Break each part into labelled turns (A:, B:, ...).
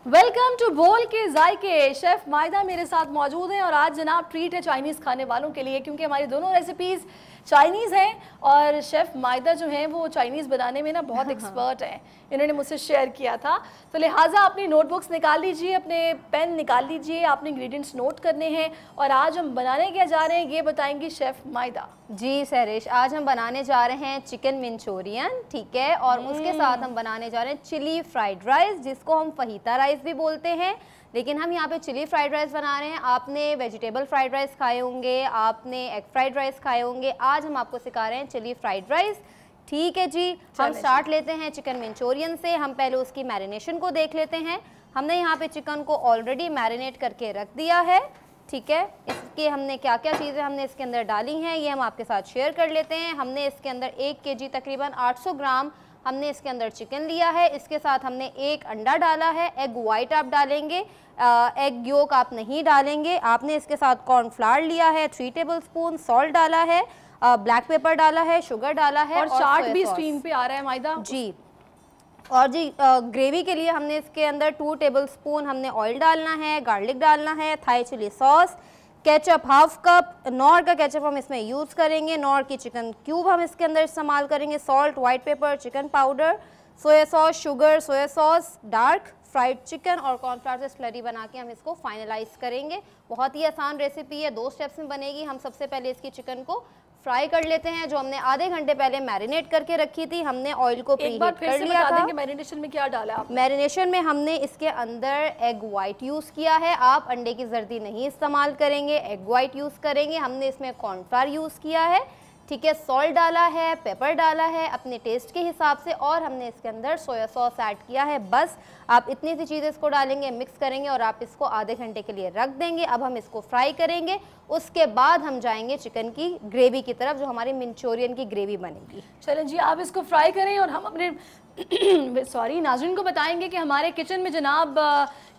A: Welcome to बोल के जायके। शेफ मायदा मेरे साथ मौजूद हैं और आज जनाब ट्रीट है चाइनीज़ खाने वालों के लिए, क्योंकि हमारी दोनों रेसिपीज़ चाइनीज़ हैं और शेफ़ मायदा जो हैं वो चाइनीज़ बनाने में ना बहुत एक्सपर्ट हैं। इन्होंने मुझसे शेयर किया था, तो लिहाजा अपनी नोटबुक्स निकाल लीजिए, अपने पेन निकाल लीजिए, आपने इंग्रेडिएंट्स नोट करने हैं और आज हम बनाने क्या जा रहे हैं ये बताएंगी शेफ़ मायदा।
B: जी सहरिश, आज हम बनाने जा रहे हैं चिकन मंचूरियन, ठीक है, और उसके साथ हम बनाने जा रहे हैं चिली फ्राइड राइस, जिसको हम फहीता राइस भी बोलते हैं, लेकिन हम यहाँ पे चिली फ्राइड राइस बना रहे हैं। आपने वेजिटेबल फ्राइड राइस खाए होंगे, आपने एग फ्राइड राइस खाए होंगे, आज हम आपको सिखा रहे हैं चिली फ्राइड राइस। ठीक है जी, हम स्टार्ट लेते हैं चिकन मंचूरियन से। हम पहले उसकी मैरिनेशन को देख लेते हैं। हमने यहाँ पे चिकन को ऑलरेडी मैरिनेट करके रख दिया है, ठीक है। इसके हमने क्या क्या चीज़ें हमने इसके अंदर डाली हैं ये हम आपके साथ शेयर कर लेते हैं। हमने इसके अंदर 1 केजी तकरीबन 800 ग्राम हमने इसके अंदर चिकन लिया है। इसके साथ हमने 1 अंडा डाला है, एग वाइट आप डालेंगे, एग योक आप नहीं डालेंगे। आपने इसके साथ कॉर्नफ्लावर लिया है 3 टेबलस्पून, सॉल्ट डाला है, ब्लैक पेपर डाला है, शुगर डाला है
A: और चाट भी स्क्रीन पे आ रहा है मायदा
B: जी। और जी ग्रेवी के लिए हमने इसके अंदर 2 टेबलस्पून हमने ऑयल डालना है, गार्लिक डालना है, Thai chilli sauce, ketchup half cup, Knorr का केचप हम इसमें यूज़ करेंगे, नॉर की चिकन क्यूब हम इसके अंदर इस्तेमाल करेंगे, salt, white paper, chicken powder, soya sauce, sugar, soya sauce, dark fried chicken और कॉर्नफ्लावर से स्लरी बना के हम इसको फाइनलाइज करेंगे। बहुत ही आसान रेसिपी है, 2 स्टेप्स में बनेगी। हम सबसे पहले इसकी चिकन को फ्राई कर लेते हैं, जो हमने आधे घंटे पहले मैरिनेट करके रखी थी। हमने ऑयल को प्रीहीट कर लिया था।
A: मैरिनेशन में क्या डाला आपने?
B: मैरिनेशन में हमने इसके अंदर एग वाइट यूज़ किया है। आप अंडे की जर्दी नहीं इस्तेमाल करेंगे, एग वाइट यूज़ करेंगे। हमने इसमें कॉर्नफ्लावर यूज़ किया है, ठीक है, सॉल्ट डाला है, पेपर डाला है अपने टेस्ट के हिसाब से, और हमने इसके अंदर सोया सॉस ऐड किया है। बस आप इतनी सी चीज़ें इसको डालेंगे, मिक्स करेंगे और आप इसको आधे घंटे के लिए रख देंगे। अब हम इसको फ्राई करेंगे, उसके बाद हम जाएंगे चिकन की ग्रेवी की तरफ, जो हमारी मंचूरियन की ग्रेवी बनेगी।
A: चलें जी, आप इसको फ्राई करें और हम अपने सॉरी नाज़रीन को बताएंगे कि हमारे किचन में जनाब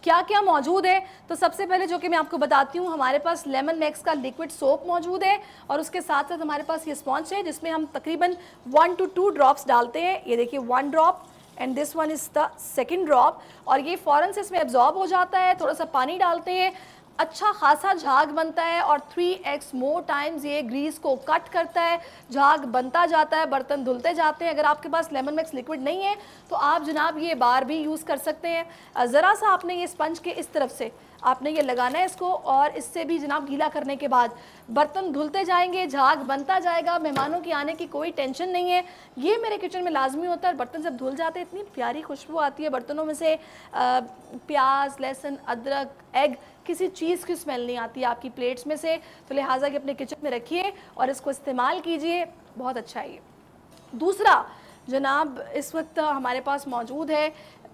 A: क्या क्या मौजूद है। तो सबसे पहले जो कि मैं आपको बताती हूँ, हमारे पास लेमन मैक्स का लिक्विड सोप मौजूद है और उसके साथ साथ हमारे पास ये स्पॉन्ज है जिसमें हम तकरीबन 1 to 2 ड्रॉप्स डालते हैं। ये देखिए 1 drop and this one is the second drop, और ये फ़ौरन से इसमें एब्जॉर्ब हो जाता है। थोड़ा सा पानी डालते हैं, अच्छा खासा झाग बनता है और 3x मोर टाइम्स ये ग्रीस को कट करता है, झाग बनता जाता है, बर्तन धुलते जाते हैं। अगर आपके पास लेमन मैक्स लिक्विड नहीं है तो आप जनाब ये बार भी यूज़ कर सकते हैं। ज़रा सा आपने ये स्पंज के इस तरफ से आपने ये लगाना है इसको, और इससे भी जनाब गीला करने के बाद बर्तन धुलते जाएंगे, झाग बनता जाएगा। मेहमानों की आने की कोई टेंशन नहीं है। ये मेरे किचन में लाजमी होता है। बर्तन जब धुल जाते हैं इतनी प्यारी खुशबू आती है बर्तनों में से, प्याज, लहसुन, अदरक, एग, किसी चीज़ की स्मेल नहीं आती है आपकी प्लेट्स में से। तो लिहाजा कि अपने किचन में रखिए और इसको इस्तेमाल कीजिए, बहुत अच्छा है ये। दूसरा जनाब इस वक्त हमारे पास मौजूद है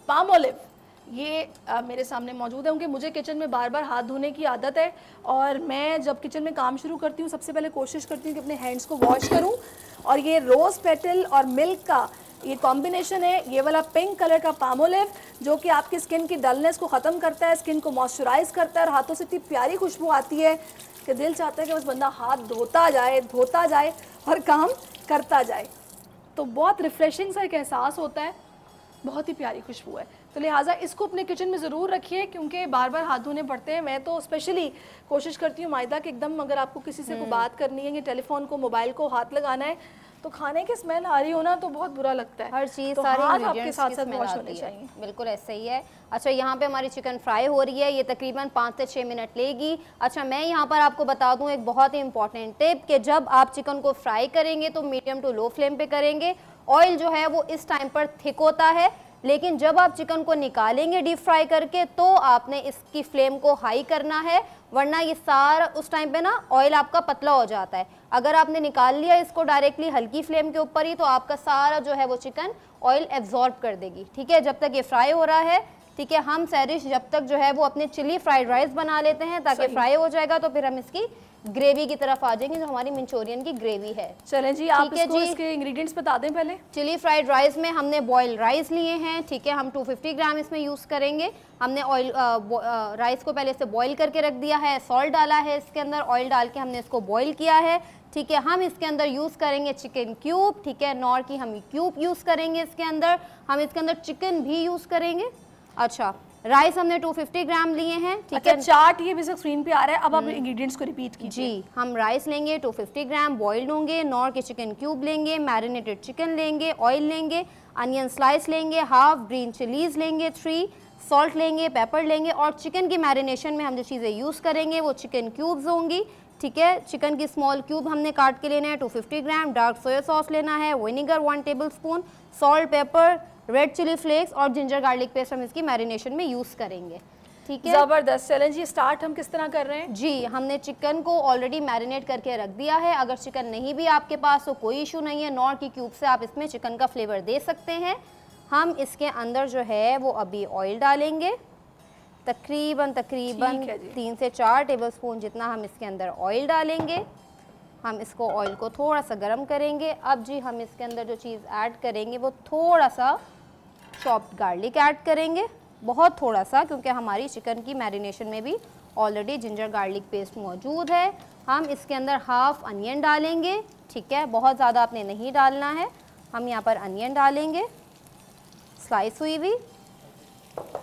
A: पाम ऑलिव। ये मेरे सामने मौजूद है, क्योंकि मुझे किचन में बार बार हाथ धोने की आदत है और मैं जब किचन में काम शुरू करती हूँ सबसे पहले कोशिश करती हूँ कि अपने हैंड्स को वॉश करूँ। और ये रोज़ पेटल और मिल्क का ये कॉम्बिनेशन है, ये वाला पिंक कलर का पाम ऑलिव, जो कि आपकी स्किन की डलनेस को ख़त्म करता है, स्किन को मॉइस्चराइज करता है और हाथों से इतनी प्यारी खुशबू आती है कि दिल चाहता है कि बस बंदा हाथ धोता जाए और काम करता जाए। तो बहुत रिफ़्रेशिंग सा एक एहसास होता है, बहुत ही प्यारी खुशबू है। तो लिहाजा इसको अपने किचन में ज़रूर रखिए, क्योंकि बार बार हाथ धोने पड़ते हैं। मैं तो स्पेशली कोशिश करती हूँ मायदा कि एकदम अगर आपको किसी से कोई बात करनी है, कि टेलीफोन को, मोबाइल को हाथ लगाना है, तो खाने की स्मेल आ रही हो ना तो बहुत बुरा लगता है।
B: हर चीज़
A: तो
B: सारे
A: हाथ आपके साथ साथ वॉश होने चाहिए।
B: बिल्कुल ऐसे ही है। अच्छा, यहाँ पे हमारी चिकन फ्राई हो रही है, ये तकरीबन 5 से 6 मिनट लेगी। अच्छा, मैं यहाँ पर आपको बता दूँ एक बहुत ही इंपॉर्टेंट टिप, कि जब आप चिकन को फ्राई करेंगे तो मीडियम टू लो फ्लेम पे करेंगे। ऑयल जो है वो इस टाइम पर थिक होता है, लेकिन जब आप चिकन को निकालेंगे डीप फ्राई करके तो आपने इसकी फ्लेम को हाई करना है, वरना ये सारा उस टाइम पे ना ऑयल आपका पतला हो जाता है। अगर आपने निकाल लिया इसको डायरेक्टली हल्की फ्लेम के ऊपर ही, तो आपका सारा जो है वो चिकन ऑयल एब्जॉर्ब कर देगी। ठीक है, जब तक ये फ्राई हो रहा है, ठीक है, हम सहरिश जब तक जो है वो अपने चिली फ्राइड राइस बना लेते हैं, ताकि फ्राई हो जाएगा तो फिर हम इसकी ग्रेवी की तरफ आ जाएंगे, जो हमारी मंचूरियन की ग्रेवी है।
A: चलें जी, आप इसको इसके इंग्रेडिएंट्स बता दें पहले।
B: चिली फ्राइड राइस में हमने बॉयल राइस लिए हैं, ठीक है, हम 250 ग्राम इसमें यूज़ करेंगे। हमने ऑयल राइस को पहले से बॉयल करके रख दिया है, सॉल्ट डाला है इसके अंदर, ऑयल डाल के हमने इसको बॉयल किया है, ठीक है। हम इसके अंदर यूज़ करेंगे चिकन क्यूब, ठीक है, नॉर की हम क्यूब यूज़ करेंगे इसके अंदर। हम इसके अंदर चिकन भी यूज़ करेंगे। अच्छा, राइस हमने 250 ग्राम लिए हैं, ठीक
A: अच्छा,
B: है।
A: चार्ट ये भी स्क्रीन पे आ रहा है। अब आप इंग्रेडिएंट्स को रिपीट कीजिए।
B: जी, हम राइस लेंगे 250 ग्राम, बॉइल्ड होंगे, नॉर के चिकन क्यूब लेंगे, मैरिनेटेड चिकन लेंगे, ऑयल लेंगे, अनियन स्लाइस लेंगे, हाफ ग्रीन चिलीज लेंगे 3, सॉल्ट लेंगे, पेपर लेंगे, और चिकन की मैरिनेशन में हम जो चीज़ें यूज़ करेंगे वो चिकन क्यूब्स होंगी, ठीक है। चिकन की स्मॉल क्यूब हमने काट के लेना है 250 ग्राम, डार्क सोया सॉस लेना है, vinegar 1 tablespoon, salt, pepper, red chilli flakes और जिंजर गार्लिक पेस्ट हम इसकी मैरिनेशन में यूज़ करेंगे, ठीक है।
A: ज़बरदस्त। चलें जी, स्टार्ट हम किस तरह कर रहे हैं?
B: जी, हमने चिकन को ऑलरेडी मैरिनेट करके रख दिया है। अगर चिकन नहीं भी आपके पास तो कोई इशू नहीं है, नॉर की क्यूब से आप इसमें चिकन का फ्लेवर दे सकते हैं। हम इसके अंदर जो है वो अभी ऑयल डालेंगे, तकरीबन 3 से 4 टेबलस्पून जितना हम इसके अंदर ऑयल डालेंगे। हम इसको ऑयल को थोड़ा सा गर्म करेंगे। अब जी हम इसके अंदर जो चीज़ ऐड करेंगे वो थोड़ा सा चॉप्ड गार्लिक ऐड करेंगे, बहुत थोड़ा सा, क्योंकि हमारी चिकन की मैरिनेशन में भी ऑलरेडी जिंजर गार्लिक पेस्ट मौजूद है। हम इसके अंदर हाफ अनियन डालेंगे, ठीक है, बहुत ज़्यादा आपने नहीं डालना है। हम यहाँ पर अनियन डालेंगे स्लाइस हुई हुई।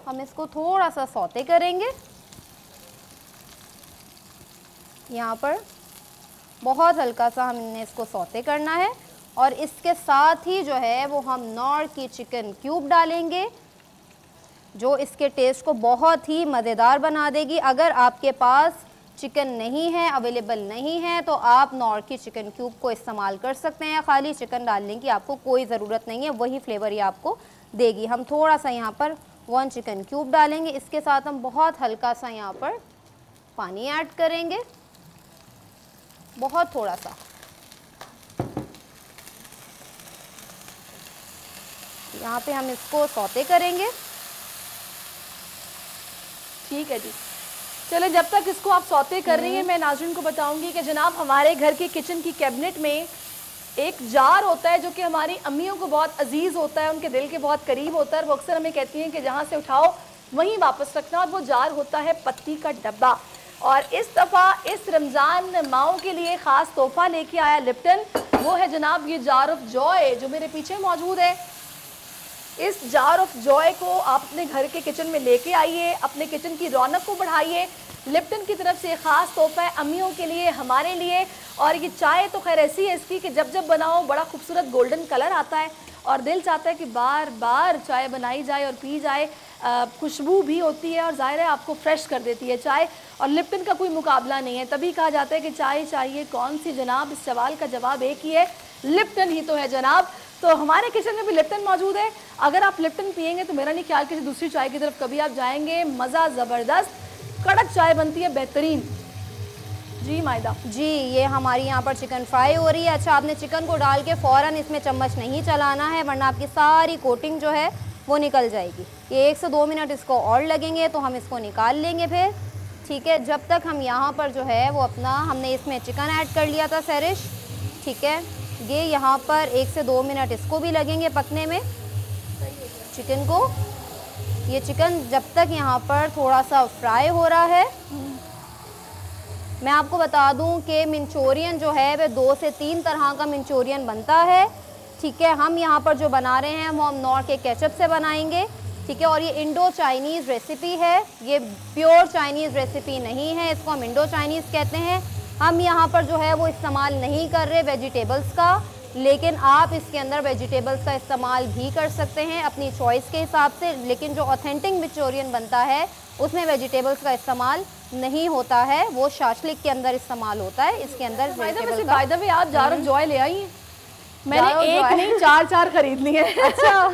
B: हम इसको थोड़ा सा सौते करेंगे, यहाँ पर बहुत हल्का सा हमने इसको सौते करना है। और इसके साथ ही जो है वो हम नॉर की चिकन क्यूब डालेंगे, जो इसके टेस्ट को बहुत ही मज़ेदार बना देगी। अगर आपके पास चिकन नहीं है, अवेलेबल नहीं है, तो आप नॉर की चिकन क्यूब को इस्तेमाल कर सकते हैं। खाली चिकन डालने की आपको कोई ज़रूरत नहीं है, वही फ्लेवर ये आपको देगी। हम थोड़ा सा यहाँ पर 1 चिकन क्यूब डालेंगे। इसके साथ हम बहुत हल्का सा यहाँ पर पानी ऐड करेंगे, बहुत थोड़ा सा। यहाँ पे हम इसको सौते करेंगे,
A: ठीक है जी। चले, जब तक इसको आप सौते कर रही हैं, मैं नाज़रीन को बताऊंगी कि जनाब हमारे घर के किचन की कैबिनेट में एक जार होता है जो कि हमारी अम्मियों को बहुत अजीज़ होता है, उनके दिल के बहुत करीब होता है। वो अक्सर हमें कहती हैं कि जहाँ से उठाओ वहीं वापस रखना, और वो जार होता है पत्ती का डब्बा। और इस दफ़ा इस रमज़ान माओ के लिए ख़ास तोहफ़ा लेके आया लिप्टन। वो है जनाब ये जार ऑफ जॉय जो मेरे पीछे मौजूद है। इस जार ऑफ जॉय को आप अपने घर के किचन में लेके आइए, अपने किचन की रौनक को बढ़ाइए। लिप्टन की तरफ से ख़ास तोहफ़ा है अम्मियों के लिए, हमारे लिए। और ये चाय तो खैर ऐसी है इसकी कि जब जब बनाओ बड़ा खूबसूरत गोल्डन कलर आता है और दिल चाहता है कि बार बार चाय बनाई जाए और पी जाए। खुशबू भी होती है और ज़ाहिर है आपको फ्रेश कर देती है चाय, और लिप्टन का कोई मुकाबला नहीं है। तभी कहा जाता है कि चाय चाहिए कौन सी जनाब, इस सवाल का जवाब एक ही है, लिप्टन ही तो है जनाब। तो हमारे किचन में भी लिप्टन मौजूद है। अगर आप लिप्टन पियेंगे तो मेरा नहीं ख्याल किसी दूसरी चाय की तरफ कभी आप जाएंगे। मज़ा ज़बरदस्त, कड़क चाय बनती है, बेहतरीन। जी मायदा
B: जी, ये हमारी यहाँ पर चिकन फ्राई हो रही है। अच्छा, आपने चिकन को डाल के फ़ौरन इसमें चम्मच नहीं चलाना है, वरना आपकी सारी कोटिंग जो है वो निकल जाएगी। ये 1 से 2 मिनट इसको और लगेंगे, तो हम इसको निकाल लेंगे फिर, ठीक है। जब तक हम यहाँ पर जो है वो अपना, हमने इसमें चिकन ऐड कर लिया था सैरिश, ठीक है। ये यहाँ पर 1 से 2 मिनट इसको भी लगेंगे पकने में, चिकन को। ये चिकन जब तक यहाँ पर थोड़ा सा फ्राई हो रहा है, मैं आपको बता दूं कि मंचूरियन जो है वह 2 से 3 तरह का मंचूरियन बनता है, ठीक है। हम यहाँ पर जो बना रहे हैं वो हम नॉर के केचप से बनाएंगे, ठीक है। और ये इंडो चाइनीज़ रेसिपी है, ये प्योर चाइनीज़ रेसिपी नहीं है, इसको हम इंडो चाइनीज़ कहते हैं। हम यहाँ पर जो है वो इस्तेमाल नहीं कर रहे वेजिटेबल्स का, लेकिन आप इसके अंदर वेजिटेबल्स का इस्तेमाल भी कर सकते हैं अपनी चॉइस के हिसाब से। लेकिन जो ऑथेंटिक मंचूरियन बनता है उसमें वेजिटेबल्स का इस्तेमाल नहीं होता है, वो शाशलिक के अंदर इस्तेमाल होता है। इसके अंदर
A: बाय द वे आप जार ऑफ जॉय ले आई हैं? मैंने एक नहीं 4 खरीद लिए हैं। अच्छा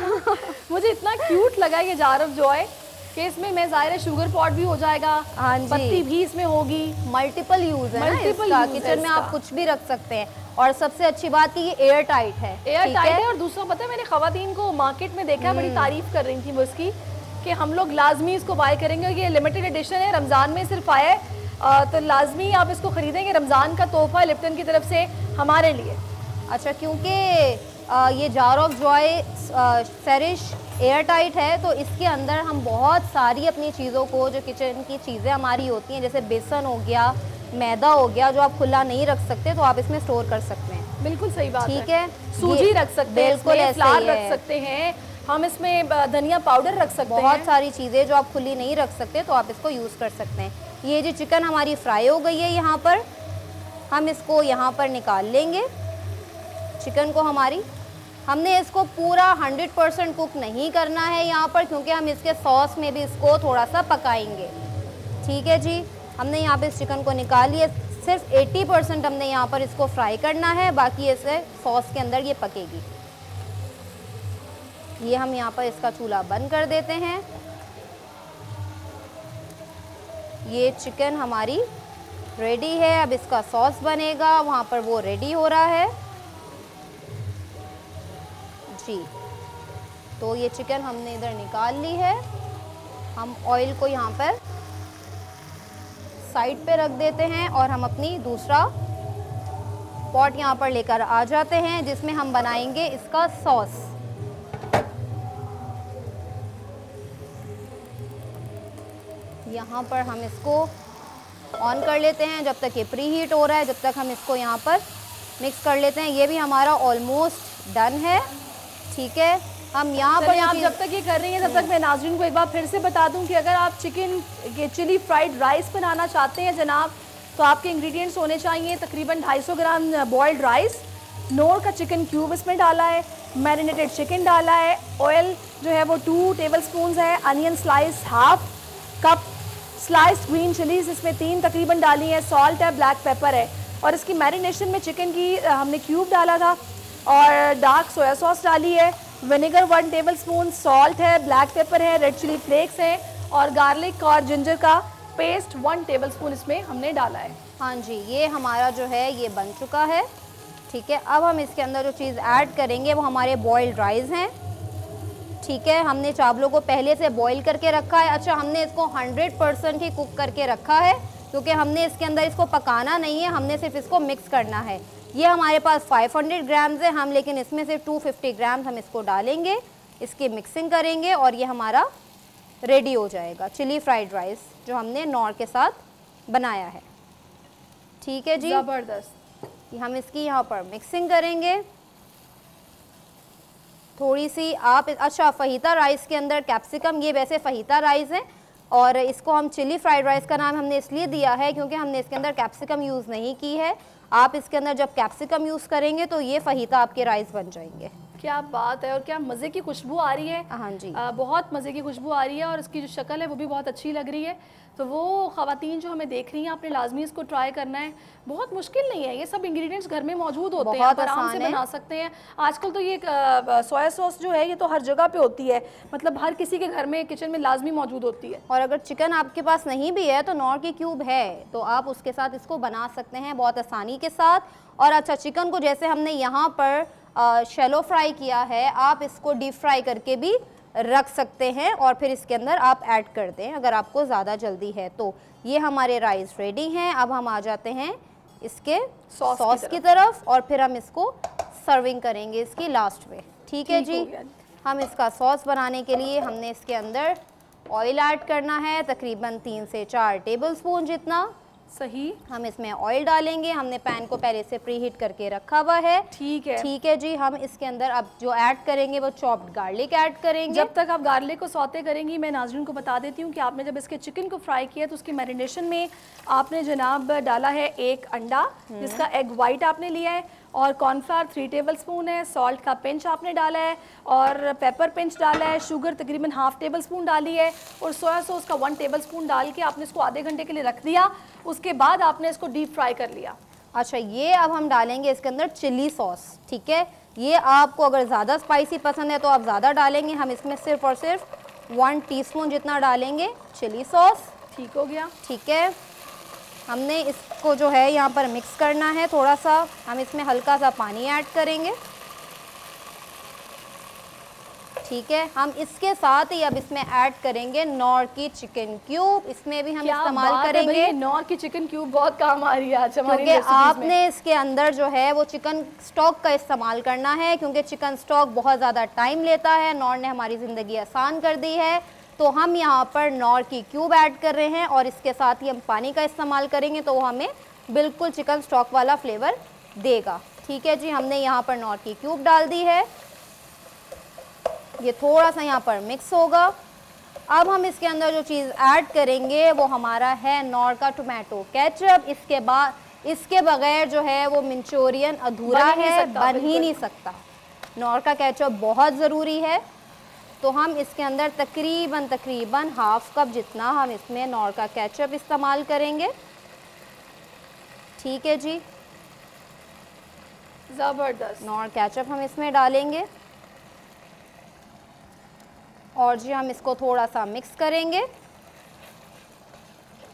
A: मुझे इतना क्यूट लगा ये जार ऑफ जॉय कि इसमें मैं ज़ाहिर शुगर पॉट भी हो जाएगा,
B: हाँ जी,
A: पत्ती भी इसमें होगी,
B: मल्टीपल यूज है ना इसका, किचन में आप कुछ भी रख सकते हैं। और सबसे अच्छी बात कि ये एयर टाइट है,
A: एयर टाइट है। और दूसरा पता है, मैंने खवातीन को मार्केट में देखा, बड़ी तारीफ कर रही थी वो इसकी कि हम लोग लाजमी इसको बाय करेंगे। ये लिमिटेड एडिशन है, रमज़ान में सिर्फ आया है, तो लाजमी आप इसको ख़रीदेंगे। रमज़ान का तोहफा है लिप्टन की तरफ से हमारे लिए।
B: अच्छा, क्योंकि ये jar of Joy सैरिश air tight है, तो इसके अंदर हम बहुत सारी अपनी चीज़ों को, जो किचन की चीज़ें हमारी होती हैं, जैसे बेसन हो गया, मैदा हो गया, जो आप खुला नहीं रख सकते, तो आप इसमें स्टोर कर सकते हैं।
A: बिल्कुल सही बात
B: ठीक है।
A: सूजी रख सकते हैं,
B: बिल्कुल,
A: फ्लावर रख सकते हैं, हम इसमें धनिया पाउडर रख सकते हैं।
B: बहुत सारी चीज़ें जो आप खुली नहीं रख सकते तो आप इसको यूज़ कर सकते हैं। ये जो चिकन हमारी फ्राई हो गई है, यहाँ पर हम इसको यहाँ पर निकाल लेंगे। चिकन को हमने इसको पूरा 100% कुक नहीं करना है यहाँ पर, क्योंकि हम इसके सॉस में भी इसको थोड़ा सा पकाएंगे। ठीक है जी, हमने यहाँ पे इस चिकन को निकाल लिया। सिर्फ 80% हमने यहाँ पर इसको फ्राई करना है, बाकी इसे सॉस के अंदर ये पकेगी। ये हम यहाँ पर इसका चूल्हा बंद कर देते हैं। ये चिकन हमारी रेडी है। अब इसका सॉस बनेगा, वहाँ पर वो रेडी हो रहा है जी। तो ये चिकन हमने इधर निकाल ली है। हम ऑयल को यहाँ पर साइड पे रख देते हैं और हम अपनी दूसरा पॉट यहाँ पर लेकर आ जाते हैं, जिसमें हम बनाएंगे इसका सॉस। यहाँ पर हम इसको ऑन कर लेते हैं जब तक ये प्री हीट हो रहा है, जब तक हम इसको यहाँ पर मिक्स कर लेते हैं। ये भी हमारा ऑलमोस्ट डन है। ठीक है, हम यहाँ पर
A: आप जब तक ये कर रही हैं तब तक मैं नाज़रीन को एक बार फिर से बता दूं कि अगर आप चिकन के चिली फ्राइड राइस बनाना चाहते हैं जनाब, तो आपके इंग्रेडिएंट्स होने चाहिए तकरीबन 250 ग्राम बॉइल्ड राइस, नोर का चिकन क्यूब इसमें डाला है, मैरिनेटेड चिकन डाला है, ऑयल जो है वो 2 टेबलस्पून है, onion slice half cup, sliced green chillies इसमें 3 तकरीबन डाली है, सॉल्ट है, ब्लैक पेपर है। और इसकी मैरिनेशन में चिकन की हमने क्यूब डाला था और डार्क सोया सॉस डाली है, विनेगर 1 टेबलस्पून, सॉल्ट है, ब्लैक पेपर है, रेड चिली फ्लेक्स है और गार्लिक और जिंजर का पेस्ट 1 टेबलस्पून इसमें हमने डाला है।
B: हाँ जी, ये हमारा जो है ये बन चुका है। ठीक है, अब हम इसके अंदर जो चीज़ ऐड करेंगे वो हमारे बॉइल्ड राइस हैं। ठीक है, हमने चावलों को पहले से बॉईल करके रखा है। अच्छा, हमने इसको 100% ही कुक करके रखा है, क्योंकि हमने इसके अंदर इसको पकाना नहीं है, हमने सिर्फ इसको मिक्स करना है। ये हमारे पास 500 ग्राम्स है, हम लेकिन इसमें से 250 ग्राम्स हम इसको डालेंगे, इसकी मिक्सिंग करेंगे और ये हमारा रेडी हो जाएगा चिली फ्राइड राइस जो हमने नॉर के साथ बनाया है। ठीक है जी,
A: ज़बरदस्त।
B: हम इसकी यहाँ पर मिक्सिंग करेंगे थोड़ी सी। आप अच्छा, फहीता राइस के अंदर कैप्सिकम, ये वैसे फहीता राइस है और इसको हम चिली फ्राइड राइस का नाम हमने इसलिए दिया है क्योंकि हमने इसके अंदर कैप्सिकम यूज़ नहीं की है। आप इसके अंदर जब कैप्सिकम यूज़ करेंगे तो ये फहीता आपके राइस बन जाएंगे।
A: क्या बात है, और क्या मज़े की खुशबू आ रही है।
B: हाँ जी,
A: बहुत मज़े की खुशबू आ रही है और इसकी जो शक्ल है वो भी बहुत अच्छी लग रही है। तो वो ख़वातीन जो हमें देख रही हैं, आपने लाजमी इसको ट्राई करना है। बहुत मुश्किल नहीं है, ये सब इंग्रेडिएंट्स घर में मौजूद होते हैं, आप आराम से बना सकते हैं। आजकल तो ये सोया सॉस जो है ये तो हर जगह पे होती है, मतलब हर किसी के घर में किचन में लाजमी मौजूद होती है।
B: और अगर चिकन आपके पास नहीं भी है तो नॉर की क्यूब है तो आप उसके साथ इसको बना सकते हैं बहुत आसानी के साथ। और अच्छा, चिकन को जैसे हमने यहाँ पर शैलो फ्राई किया है, आप इसको डीप फ्राई करके भी रख सकते हैं और फिर इसके अंदर आप ऐड कर दें अगर आपको ज़्यादा जल्दी है तो। ये हमारे राइस रेडी हैं। अब हम आ जाते हैं इसके सॉस की तरफ और फिर हम इसको सर्विंग करेंगे इसकी लास्ट में। ठीक है जी, हम इसका सॉस बनाने के लिए हमने इसके अंदर ऑयल ऐड करना है तकरीबन 3 से 4 टेबलस्पून जितना।
A: सही,
B: हम इसमें ऑयल डालेंगे, हमने पैन को पहले से प्री हीट करके रखा हुआ है।
A: ठीक है,
B: ठीक है जी, हम इसके अंदर अब जो ऐड करेंगे वो चॉप्ड गार्लिक ऐड करेंगे।
A: जब तक आप गार्लिक को सौते करेंगी, मैं नाज़रीन को बता देती हूँ कि आपने जब इसके चिकन को फ्राई किया तो उसकी मैरिनेशन में आपने जनाब डाला है 1 अंडा जिसका एग वाइट आपने लिया है और कॉर्नफ्लावर 3 टेबलस्पून है, सॉल्ट का पिंच आपने डाला है और पेपर पिंच डाला है, शुगर तकरीबन ½ टेबलस्पून डाली है और सोया सॉस का 1 टेबलस्पून डाल के आपने इसको आधे घंटे के लिए रख दिया। उसके बाद आपने इसको डीप फ्राई कर लिया।
B: अच्छा, ये अब हम डालेंगे इसके अंदर चिली सॉस। ठीक है, ये आपको अगर ज़्यादा स्पाइसी पसंद है तो आप ज़्यादा डालेंगे, हम इसमें सिर्फ और सिर्फ 1 टीस्पून जितना डालेंगे चिली सॉस।
A: ठीक हो गया।
B: ठीक है, हमने इसको जो है यहाँ पर मिक्स करना है थोड़ा सा, हम इसमें हल्का सा पानी ऐड करेंगे। ठीक है, हम इसके साथ ही अब इसमें ऐड करेंगे नॉर की चिकन क्यूब, इसमें भी हम इस्तेमाल करेंगे।
A: नॉर की चिकन क्यूब बहुत काम आ रही है आज हमारी
B: क्योंकि आपने इसके अंदर जो है वो चिकन स्टॉक का इस्तेमाल करना है, क्योंकि चिकन स्टॉक बहुत ज़्यादा टाइम लेता है। नॉर ने हमारी ज़िंदगी आसान कर दी है, तो हम यहाँ पर नॉर की क्यूब ऐड कर रहे हैं और इसके साथ ही हम पानी का इस्तेमाल करेंगे तो वो हमें बिल्कुल चिकन स्टॉक वाला फ्लेवर देगा। ठीक है जी, हमने यहाँ पर नॉर की क्यूब डाल दी है। ये थोड़ा सा यहाँ पर मिक्स होगा। अब हम इसके अंदर जो चीज़ ऐड करेंगे वो हमारा है नॉर का टोमेटो केचप। इसके बाद इसके बगैर जो है वो मंचूरियन अधूरा है, बन ही नहीं सकता। नॉर का केचप बहुत ज़रूरी है। तो हम इसके अंदर तकरीबन हाफ कप जितना हम इसमें नॉर का केचप इस्तेमाल करेंगे। ठीक है जी,
A: ज़बरदस्त।
B: नॉर केचप हम इसमें डालेंगे और जी हम इसको थोड़ा सा मिक्स करेंगे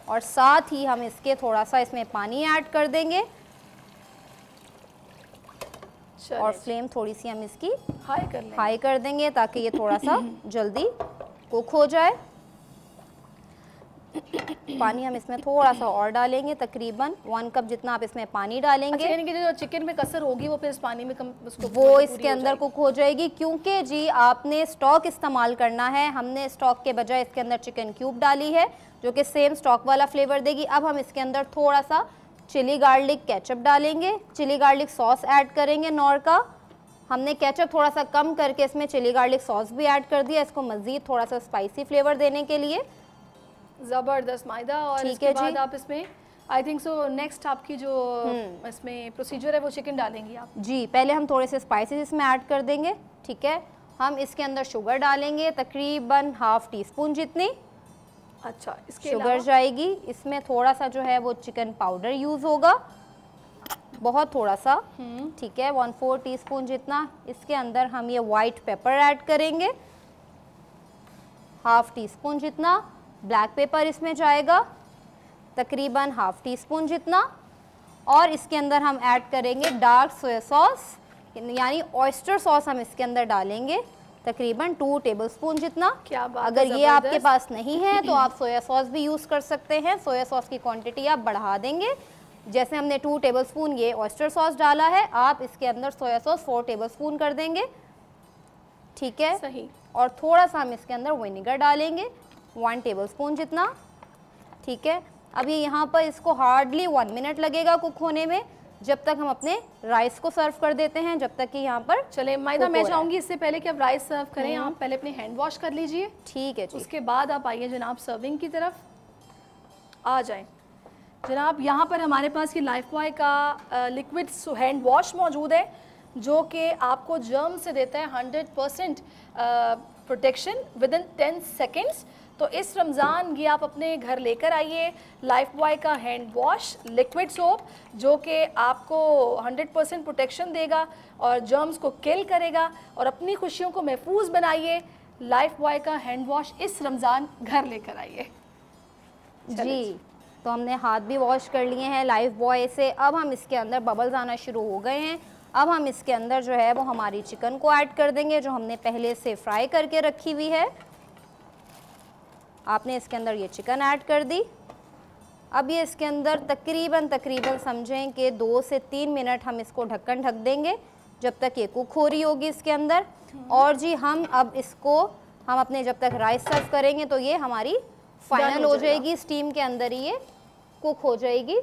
B: और साथ ही हम इसके थोड़ा सा इसमें पानी ऐड कर देंगे और फ्लेम थोड़ी सी हम इसकी हाई कर देंगे ताकि ये थोड़ा सा जल्दी कुक हो जाए। पानी हम इसमें थोड़ा सा और डालेंगे, तकरीबन 1 कप जितना आप इसमें पानी डालेंगे।
A: अच्छा, यानी कि जो चिकन में कसर होगी वो फिर इस पानी में उसको
B: वो इसके अंदर कुक हो जाएगी, क्योंकि जी आपने स्टॉक इस्तेमाल करना है। हमने स्टॉक के बजाय इसके अंदर चिकन क्यूब डाली है जो कि सेम स्टॉक वाला फ्लेवर देगी। अब हम इसके अंदर थोड़ा सा चिली गार्लिक केचप डालेंगे, चिली गार्लिक सॉस ऐड करेंगे नॉर का। हमने केचप थोड़ा सा कम करके इसमें चिली गार्लिक सॉस भी ऐड कर दिया, इसको मज़ीद थोड़ा सा स्पाइसी फ्लेवर देने के लिए।
A: ज़बरदस्त मायदा। और इसके बाद आप इसमें आई थिंक सो नेक्स्ट आपकी जो इसमें प्रोसीजर है वो चिकन डालेंगी आप।
B: जी, पहले हम थोड़े से स्पाइसेस इसमें ऐड कर देंगे। ठीक है, हम इसके अंदर शुगर डालेंगे तकरीबन हाफ टी स्पून जितनी।
A: अच्छा, इसके
B: शुगर जाएगी। इसमें थोड़ा सा जो है वो चिकन पाउडर यूज़ होगा, बहुत थोड़ा सा। ठीक है, 1/4 टीस्पून जितना। इसके अंदर हम ये वाइट पेपर ऐड करेंगे, हाफ टी स्पून जितना। ब्लैक पेपर इसमें जाएगा तकरीबन हाफ टी स्पून जितना। और इसके अंदर हम ऐड करेंगे डार्क सोया सॉस, यानी ऑयस्टर सॉस हम इसके अंदर डालेंगे तकरीबन 2 टेबलस्पून जितना।
A: क्या बात
B: अगर
A: है,
B: ये आपके पास नहीं है तो आप सोया सॉस भी यूज़ कर सकते हैं। सोया सॉस की क्वांटिटी आप बढ़ा देंगे। जैसे हमने 2 टेबलस्पून ये ऑयस्टर सॉस डाला है, आप इसके अंदर सोया सॉस 4 टेबलस्पून कर देंगे। ठीक है,
A: सही।
B: और थोड़ा सा हम इसके अंदर विनेगर डालेंगे 1 टेबलस्पून जितना। ठीक है, अभी यहाँ पर इसको हार्डली 1 मिनट लगेगा कुक होने में, जब तक हम अपने राइस को सर्व कर देते हैं, जब तक कि यहाँ पर
A: चले मायदा मैं चाहूँगी इससे पहले कि आप राइस सर्व करें आप पहले अपने हैंड वॉश कर लीजिए।
B: ठीक है जी।
A: उसके बाद आप आइए जनाब सर्विंग की तरफ आ जाएं। जनाब यहाँ पर हमारे पास ये लाइफबॉय का लिक्विड हैंड वॉश मौजूद है जो कि आपको जर्म से देता है 100% प्रोटेक्शन विदिन 10 सेकेंड्स। तो इस रमज़ान ये आप अपने घर लेकर आइए लाइफबॉय का हैंड वॉश लिक्विड सोप जो कि आपको 100% प्रोटेक्शन देगा और जर्म्स को किल करेगा। और अपनी खुशियों को महफूज बनाइए, लाइफबॉय का हैंड वॉश इस रमज़ान घर लेकर आइए।
B: जी, तो हमने हाथ भी वॉश कर लिए हैं लाइफबॉय से। अब हम इसके अंदर बबल्स आना शुरू हो गए हैं। अब हम इसके अंदर जो है वो हमारी चिकन को ऐड कर देंगे जो हमने पहले से फ्राई करके रखी हुई है। आपने इसके अंदर ये चिकन ऐड कर दी। अब ये इसके अंदर तकरीबन समझें कि 2 से 3 मिनट हम इसको ढक्कन ढक देंगे जब तक ये कुक हो रही होगी इसके अंदर। और जी हम अब इसको हम अपने जब तक राइस सर्व करेंगे तो ये हमारी फाइनल हो जाएगी, स्टीम के अंदर ही ये कुक हो जाएगी।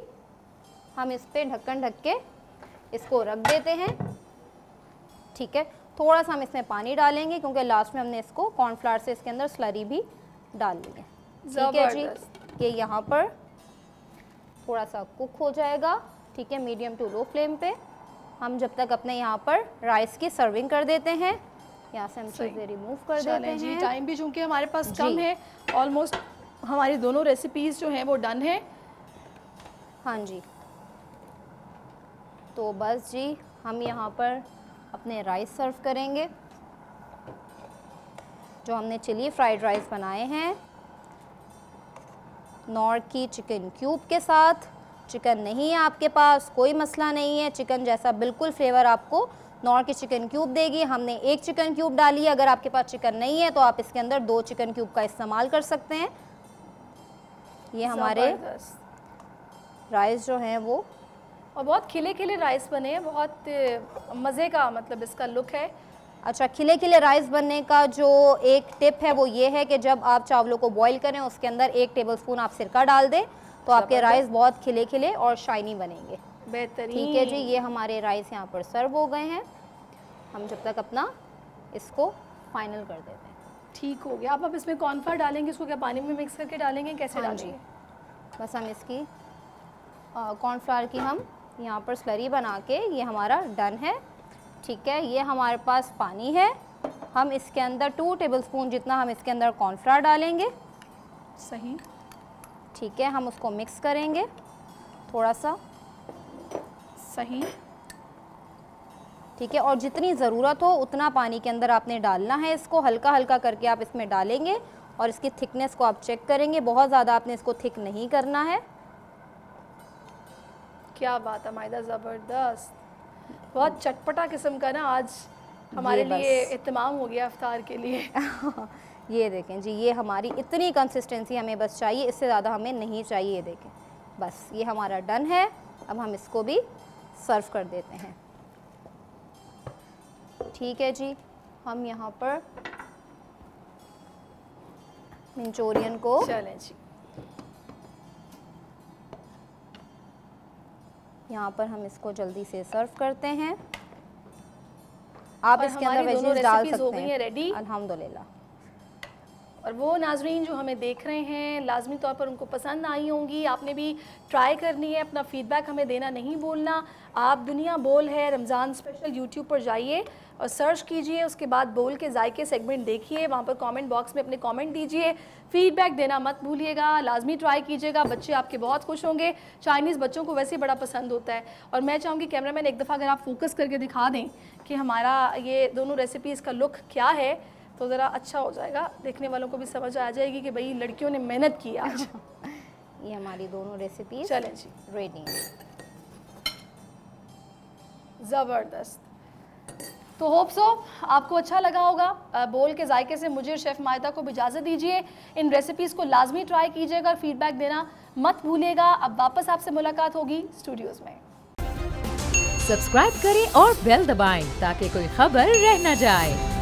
B: हम इस पर ढक्कन ढक के इसको रख देते हैं। ठीक है, थोड़ा सा हम इसमें पानी डालेंगे क्योंकि लास्ट में हमने इसको कॉर्नफ्लावर से इसके अंदर स्लरी भी डाल ली है। ठीक है जी, ये यहाँ पर थोड़ा सा कुक हो जाएगा। ठीक है, मीडियम टू लो फ्लेम पे। हम जब तक अपने यहाँ पर राइस की सर्विंग कर देते हैं, यहाँ से हम चीज़ें रिमूव कर देते हैं
A: जी। टाइम भी चूँकि हमारे पास कम है, ऑलमोस्ट हमारी दोनों रेसिपीज़ जो हैं वो डन है।
B: हाँ जी, तो बस जी हम यहाँ पर अपने राइस सर्व करेंगे जो हमने चिली फ्राइड राइस बनाए हैं नॉर की चिकन क्यूब के साथ। चिकन नहीं है आपके पास, कोई मसला नहीं है, चिकन जैसा बिल्कुल फ्लेवर आपको नॉर की चिकन क्यूब देगी। हमने 1 चिकन क्यूब डाली है। अगर आपके पास चिकन नहीं है तो आप इसके अंदर 2 चिकन क्यूब का इस्तेमाल कर सकते हैं। ये हमारे राइस जो हैं वो
A: और बहुत खिले खिले राइस बने हैं, बहुत मज़े का मतलब इसका लुक है।
B: अच्छा, खिले खिले राइस बनने का जो एक टिप है वो ये है कि जब आप चावलों को बॉईल करें उसके अंदर 1 टेबलस्पून आप सिरका डाल दें तो आपके राइस बहुत खिले खिले और शाइनी बनेंगे।
A: बेहतरीन।
B: ठीक है जी, ये हमारे राइस यहाँ पर सर्व हो गए हैं। हम जब तक अपना इसको फाइनल कर देते हैं।
A: ठीक हो गया। अब इसमें कॉर्नफ्लोर डालेंगे, इसको क्या पानी में मिक्स करके डालेंगे, कैसे
B: हाँ जी,
A: डालेंगे?
B: बस हम इसकी कॉर्नफ्लावर की हम यहाँ पर स्लरी बना के, ये हमारा डन है। ठीक है, ये हमारे पास पानी है, हम इसके अंदर 2 टेबलस्पून जितना हम इसके अंदर कॉर्नफ्लावर डालेंगे।
A: सही।
B: ठीक है, हम उसको मिक्स करेंगे थोड़ा सा।
A: सही।
B: ठीक है, और जितनी ज़रूरत हो उतना पानी के अंदर आपने डालना है। इसको हल्का हल्का करके आप इसमें डालेंगे और इसकी थिकनेस को आप चेक करेंगे। बहुत ज़्यादा आपने इसको थिक नहीं करना है।
A: क्या बात है मायदा, ज़बरदस्त। बहुत चटपटा किस्म का ना आज हमारे लिए इत्माम हो गया इफ्तार के लिए।
B: ये देखें जी, ये हमारी इतनी कंसिस्टेंसी हमें बस चाहिए, इससे ज़्यादा हमें नहीं चाहिए। ये देखें, बस ये हमारा डन है। अब हम इसको भी सर्व कर देते हैं। ठीक है जी, हम यहाँ पर मंचूरियन को,
A: चलें जी,
B: यहाँ पर हम इसको जल्दी से सर्व करते हैं। आप इसके अंदर वेजीज डाल सकते हैं।
A: रेडी
B: अल्हम्दुलिल्लाह।
A: और वो नाजरीन जो हमें देख रहे हैं, लाजमी तौर पर उनको पसंद आई होंगी। आपने भी ट्राई करनी है, अपना फीडबैक हमें देना नहीं भूलना। आप दुनिया बोल है रमज़ान स्पेशल यूट्यूब पर जाइए और सर्च कीजिए, उसके बाद बोल के जायके सेगमेंट देखिए, वहाँ पर कमेंट बॉक्स में अपने कमेंट दीजिए, फीडबैक देना मत भूलिएगा। लाजमी ट्राई कीजिएगा, बच्चे आपके बहुत खुश होंगे। चाइनीज़ बच्चों को वैसे बड़ा पसंद होता है। और मैं चाहूँगी कैमरामैन एक दफ़ा अगर आप फोकस करके दिखा दें कि हमारा ये दोनों रेसिपीज़ का लुक क्या है, तो ज़रा अच्छा हो जाएगा, देखने वालों को भी समझ आ जाएगी कि भाई लड़कियों ने मेहनत की आज।
B: ये हमारी दोनों रेसिपी
A: चलें जी,
B: रेडी हैं।
A: ज़बरदस्त। तो होप सो आपको अच्छा लगा होगा। बोल के जायके से मुझे शेफ़ मायदा को भी इजाज़त दीजिए। इन रेसिपीज़ को लाजमी ट्राई कीजिएगा, फीडबैक देना मत भूलिएगा। अब वापस आपसे मुलाकात होगी स्टूडियोज़ में।
C: सब्सक्राइब करें और बेल दबाएं ताकि कोई खबर रह न जाए।